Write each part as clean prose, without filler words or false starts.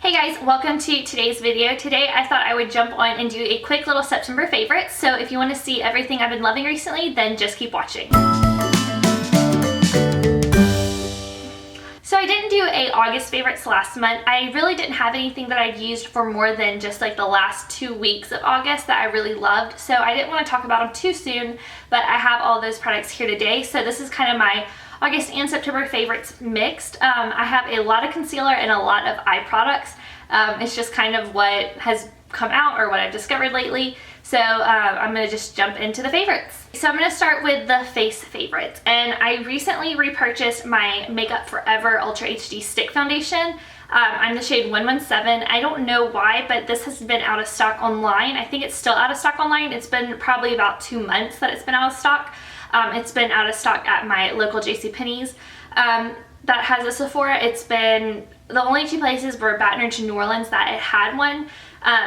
Hey guys, welcome to today's video. Today I thought I would jump on and do a quick little September favorites. So if you want to see everything I've been loving recently, then just keep watching. So I didn't do a August favorites last month. I really didn't have anything that I'd used for more than just like the last 2 weeks of August that I really loved. So I didn't want to talk about them too soon, but I have all those products here today. So this is kind of my August and September favorites mixed. I have a lot of concealer and a lot of eye products. It's just kind of what has come out or what I've discovered lately. So I'm going to just jump into the favorites. So I'm going to start with the face favorites. And I recently repurchased my Makeup Forever Ultra HD Stick Foundation. I'm the shade 117. I don't know why, but this has been out of stock online. I think it's still out of stock online. It's been probably about 2 months that it's been out of stock. It's been out of stock at my local JCPenney's that has a Sephora. It's been the only 2 places were Brightener and New Orleans that it had one.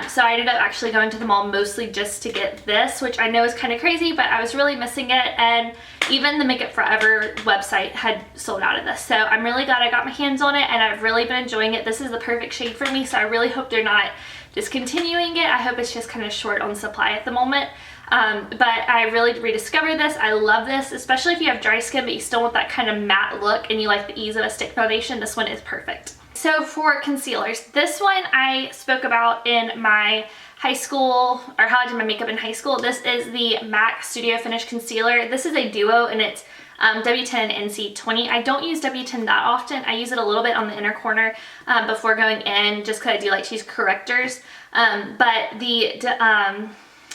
So I ended up actually going to the mall mostly just to get this, which I know is kind of crazy, but I was really missing it. And even the Makeup Forever website had sold out of this. So I'm really glad I got my hands on it and I've really been enjoying it. This is the perfect shade for me, so I really hope they're not discontinuing it. I hope it's just kind of short on supply at the moment. But I really rediscovered this. I love this, especially if you have dry skin but you still want that kind of matte look and you like the ease of a stick foundation. This one is perfect. So for concealers, this one I spoke about in my high school, or how I did my makeup in high school. This is the MAC Studio Finish Concealer. This is a duo and it's W10 and NC20. I don't use W10 that often. I use it a little bit on the inner corner before going in, just because I do like to use correctors. But the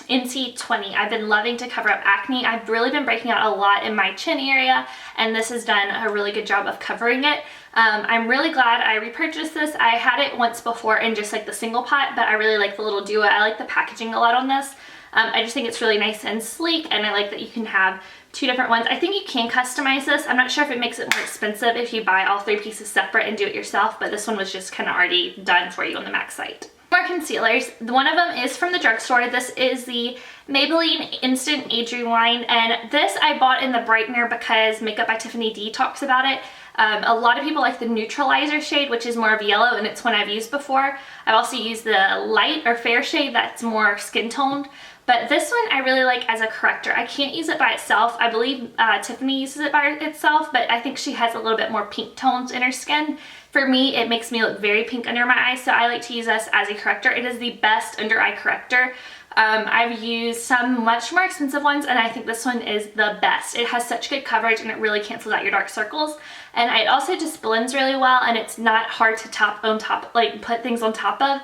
NC20, I've been loving to cover up acne. I've really been breaking out a lot in my chin area, and this has done a really good job of covering it. I'm really glad I repurchased this. I had it once before in just like the single pot, but I really like the little duo. I like the packaging a lot on this. I just think it's really nice and sleek, and I like that you can have 2 different ones. I think you can customize this. I'm not sure if it makes it more expensive if you buy all 3 pieces separate and do it yourself, but this one was just kind of already done for you on the MAC site. More concealers. One of them is from the drugstore. This is the Maybelline Instant Aging Line, and this I bought in the Brightener because Makeup by Tiffany D talks about it. A lot of people like the neutralizer shade, which is more of yellow, and it's one I've used before. I've also used the light or fair shade that's more skin toned, but this one I really like as a corrector. I can't use it by itself. I believe Tiffany uses it by itself, but I think she has a little bit more pink tones in her skin. For me, it makes me look very pink under my eyes, so I like to use this as a corrector. It is the best under eye corrector. I've used some much more expensive ones, and I think this one is the best. It has such good coverage, and it really cancels out your dark circles. And it also just blends really well, and it's not hard to put things on top of.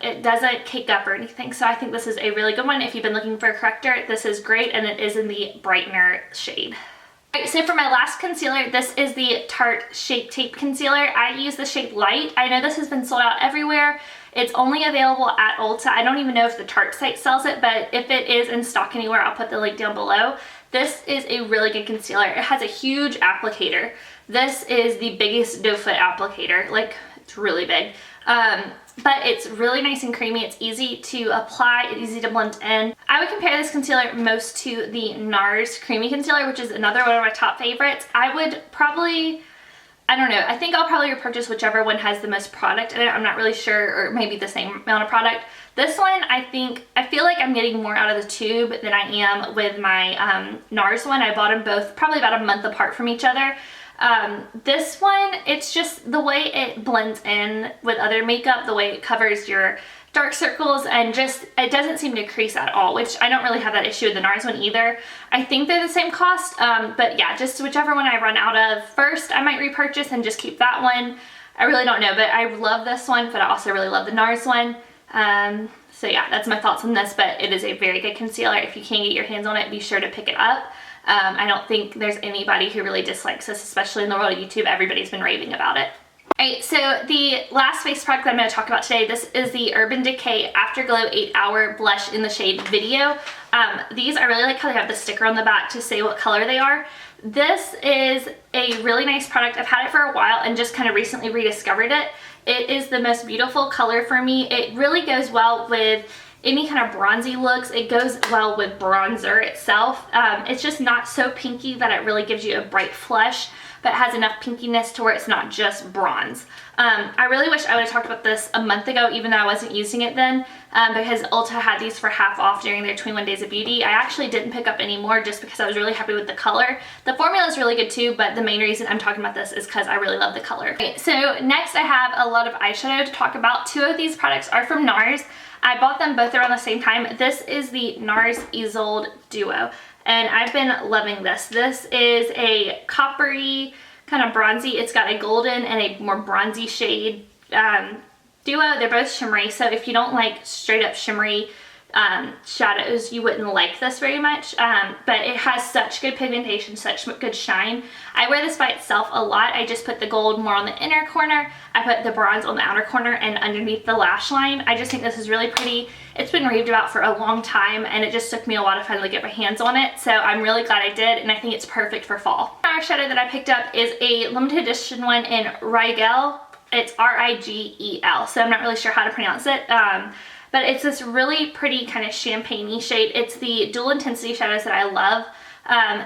It doesn't cake up or anything, so I think this is a really good one. If you've been looking for a corrector, this is great, and it is in the Brightener shade. Alright, so for my last concealer, this is the Tarte Shape Tape Concealer. I use the shade Light. I know this has been sold out everywhere. It's only available at Ulta. I don't even know if the Tarte site sells it, but if it is in stock anywhere, I'll put the link down below. This is a really good concealer. It has a huge applicator. This is the biggest doe foot applicator. Like, it's really big. But it's really nice and creamy. It's easy to apply, it's easy to blend in. I would compare this concealer most to the NARS Creamy Concealer, which is another one of my top favorites. I would probably, I don't know, I think I'll probably repurchase whichever one has the most product in it. I'm not really sure, or maybe the same amount of product. This one, I feel like I'm getting more out of the tube than I am with my NARS one. I bought them both probably about a month apart from each other. This one, it's just the way it blends in with other makeup, the way it covers your dark circles, and just, it doesn't seem to crease at all, which I don't really have that issue with the NARS one either. I think they're the same cost, but yeah, just whichever one I run out of first, I might repurchase and just keep that one. I really don't know, but I love this one, but I also really love the NARS one. So yeah, that's my thoughts on this, but it is a very good concealer. If you can get your hands on it, be sure to pick it up. I don't think there's anybody who really dislikes this, especially in the world of YouTube. Everybody's been raving about it. Alright, so the last face product that I'm going to talk about today, this is the Urban Decay Afterglow 8-Hour Blush in the shade Video. These, I really like how they have the sticker on the back to say what color they are. This is a really nice product. I've had it for a while and just kind of recently rediscovered it. It is the most beautiful color for me. It really goes well with any kind of bronzy looks. It goes well with bronzer itself. It's just not so pinky that it really gives you a bright flush, but has enough pinkiness to where it's not just bronze. I really wish I would have talked about this a month ago, even though I wasn't using it then, because Ulta had these for half off during their 21 Days of Beauty. I actually didn't pick up any more just because I was really happy with the color. The formula is really good too, but the main reason I'm talking about this is because I really love the color. Okay, so next I have a lot of eyeshadow to talk about. Two of these products are from NARS. I bought them both around the same time. This is the NARS Isolde Duo, and I've been loving this. This is a coppery, kind of bronzy. It's got a golden and a more bronzy shade duo. They're both shimmery, so if you don't like straight up shimmery shadows, you wouldn't like this very much, but it has such good pigmentation, such good shine. I wear this by itself a lot. I just put the gold more on the inner corner, I put the bronze on the outer corner and underneath the lash line. I just think this is really pretty. It's been raved about for a long time, and it just took me a while to finally get my hands on it, so I'm really glad I did, and I think it's perfect for fall. Our eyeshadow that I picked up is a limited edition one in Rigel. It's R-I-G-E-L, so I'm not really sure how to pronounce it. But it's this really pretty kind of champagne-y shade. It's the dual intensity shadows that I love.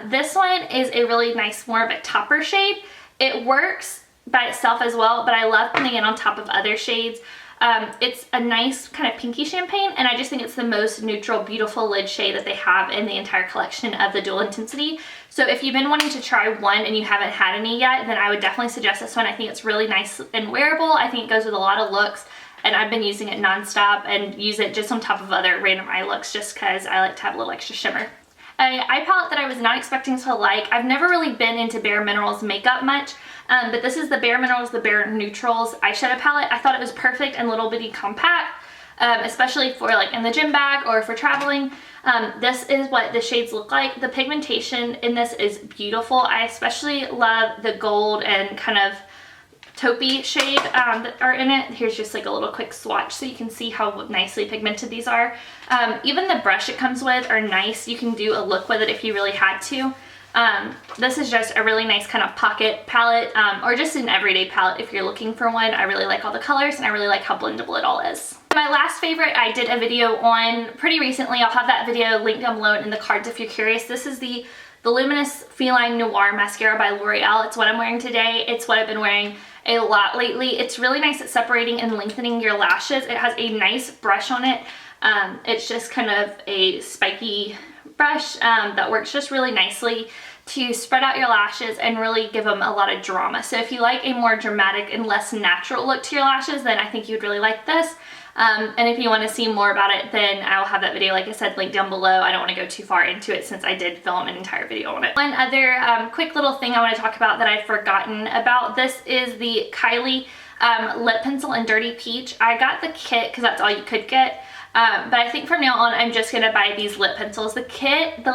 This one is a really nice, more of a topper shade. It works by itself as well, but I love putting it on top of other shades. It's a nice kind of pinky champagne, and I just think it's the most neutral, beautiful lid shade that they have in the entire collection of the dual intensity. So if you've been wanting to try one and you haven't had any yet, then I would definitely suggest this one. I think it's really nice and wearable. I think it goes with a lot of looks, and I've been using it nonstop and use it just on top of other random eye looks just because I like to have a little extra shimmer. An eye palette that I was not expecting to like. I've never really been into Bare Minerals makeup much, but this is the Bare Minerals, the Bare Neutrals eyeshadow palette. I thought it was perfect and little bitty compact, especially for like in the gym bag or for traveling. This is what the shades look like. The pigmentation in this is beautiful. I especially love the gold and kind of taupey shade that are in it. Here's just like a little quick swatch so you can see how nicely pigmented these are. Even the brush it comes with are nice. You can do a look with it if you really had to. This is just a really nice kind of pocket palette, or just an everyday palette if you're looking for one. I really like all the colors, and I really like how blendable it all is. My last favorite I did a video on pretty recently. I'll have that video linked down below in the cards if you're curious. This is the Voluminous Feline Noir Mascara by L'Oreal. It's what I'm wearing today. It's what I've been wearing a lot lately. It's really nice at separating and lengthening your lashes. It has a nice brush on it. It's just kind of a spiky brush that works just really nicely to spread out your lashes and really give them a lot of drama. So if you like a more dramatic and less natural look to your lashes, then I think you'd really like this. And if you want to see more about it, then I'll have that video, like I said, linked down below. I don't want to go too far into it since I did film an entire video on it. One other quick little thing I want to talk about that I've forgotten about, this is the KYLIE lip pencil in Dirty Peach. I got the kit because that's all you could get, but I think from now on I'm just going to buy these lip pencils. The kit,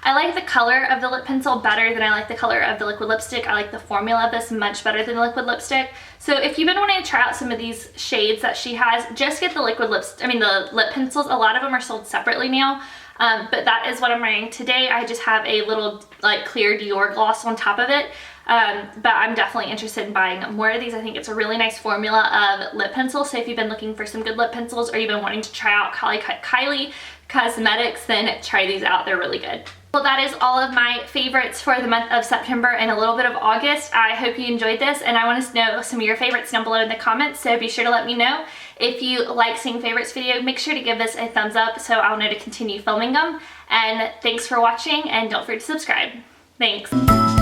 I like the color of the lip pencil better than I like the color of the liquid lipstick. I like the formula of this much better than the liquid lipstick. So if you've been wanting to try out some of these shades that she has, just get the the lip pencils. A lot of them are sold separately now, but that is what I'm wearing today. I just have a little like clear Dior gloss on top of it. But I'm definitely interested in buying more of these. I think it's a really nice formula of lip pencils. So if you've been looking for some good lip pencils, or you've been wanting to try out KYLIE Cosmetics, then try these out. They're really good. Well, that is all of my favorites for the month of September and a little bit of August. I hope you enjoyed this, and I want to know some of your favorites down below in the comments, so be sure to let me know. If you like seeing favorites video, make sure to give this a thumbs up so I'll know to continue filming them. And thanks for watching, and don't forget to subscribe. Thanks.